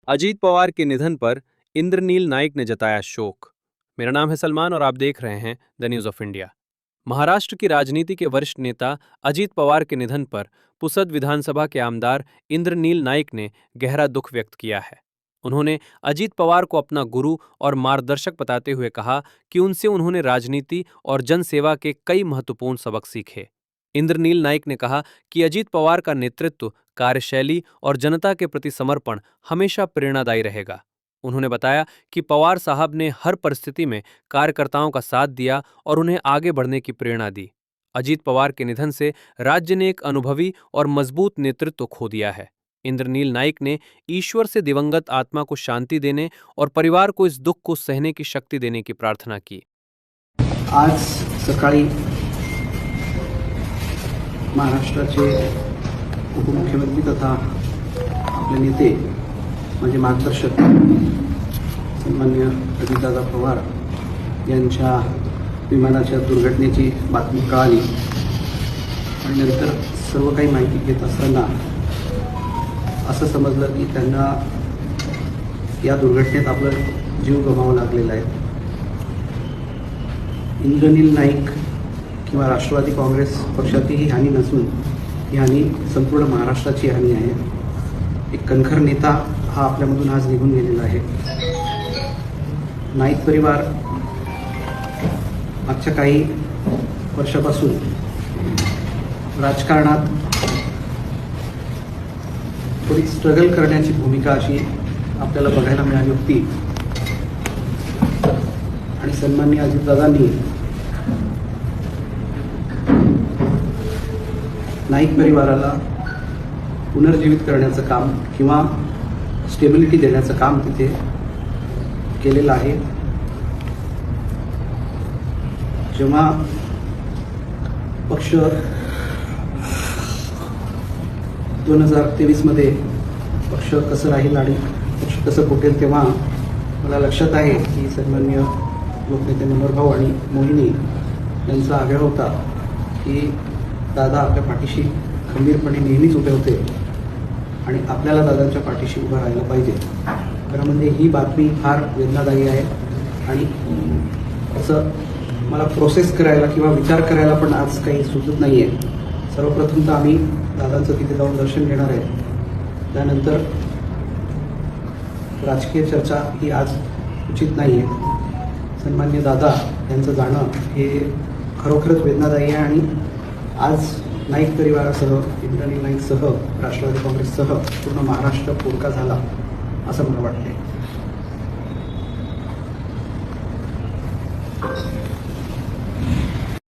अजीत पवार के निधन पर इंद्रनील नाइक ने जताया शोक। मेरा नाम है सलमान और आप देख रहे हैं the news of India. Maharashtra की राजनीति के वरिष्ठ नेता अजीत पवार के निधन पर पुसद विधानसभा के आमदार इंद्रनील नाइक ने गहरा दुख व्यक्त किया है। उन्होंने अजीत पवार को अपना गुरु और मार्गदर्शक बताते हुए कहा कि उनसे उन्होंने राजनीति और जनसेवा के कई महत्वपूर्ण सबक सीखे। इंद्रनील नाइक ने कहा कि अजीत पवार का नेतृत्व, कार्यशैली और जनता के प्रति समर्पण हमेशा प्रेरणादायी रहेगा। उन्होंने बताया कि पवार साहब ने हर परिस्थिति में कार्यकर्ताओं का साथ दिया और उन्हें आगे बढ़ने की प्रेरणा दी। अजीत पवार के निधन से राज्य ने एक अनुभवी और मजबूत नेतृत्व खो दिया है। इंद्रनील नाइक ने ईश्वर से दिवंगत आत्मा को शांति देने और परिवार को इस दुख को सहने की शक्ति देने की प्रार्थना की। आज सकाळी महाराष्ट्राचे उपमुख्यमंत्री तथा आपले नेते माझे मार्गदर्शक सन्माननीय अजितदादा पवार यांच्या विमानाच्या दुर्घटनेची बातमी कळाली आणि नंतर सर्व काही माहिती घेत असताना असं समजलं की त्यांना या दुर्घटनेत आपला जीव गमावा लागलेला आहे। इंद्रनील नाईक किंवा राष्ट्रवादी काँग्रेस पक्षाची ही हानी नसून ही हानी संपूर्ण महाराष्ट्राची हानी आहे। एक कणखर नेता हा आपल्यामधून आज निघून गेलेला आहे। नाईक परिवार मागच्या काही वर्षापासून राजकारणात थोडी स्ट्रगल करण्याची भूमिका अशी आपल्याला बघायला मिळाली होती आणि सन्माननीय अजितदादांनी नाईक परिवाराला पुनर्जीवित करण्याचं काम किंवा स्टेबिलिटी देण्याचं काम तिथे केलेलं आहे। जेव्हा पक्ष 2023 मध्ये पक्ष कसं राहील आणि पक्ष कसं फुटेल तेव्हा मला लक्षात आहे की सन्माननीय लोकनेते मनोहरभाऊ आणि मोहिनी यांचा आग्रह होता की दादा आपल्या पाठीशी खंबीरपणे नेहमीच उभे होते आणि आपल्याला दादांच्या पाठीशी उभं राहायला पाहिजे। खरं म्हणजे ही बातमी फार वेदनादायी आहे आणि असं मला प्रोसेस करायला किंवा विचार करायला पण आज काही सुचत नाही आहे। सर्वप्रथम तर आम्ही दादांचं तिथे जाऊन दर्शन घेणार आहे, त्यानंतर राजकीय चर्चा ही आज उचित नाही आहे। सन्मान्य दादा यांचं जाणं हे खरोखरच वेदनादायी आहे आणि आज नाईक परिवारासह, इंद्रनील नाईकसह, राष्ट्रवादी काँग्रेससह पूर्ण महाराष्ट्र पोरका झाला असं मला वाटते।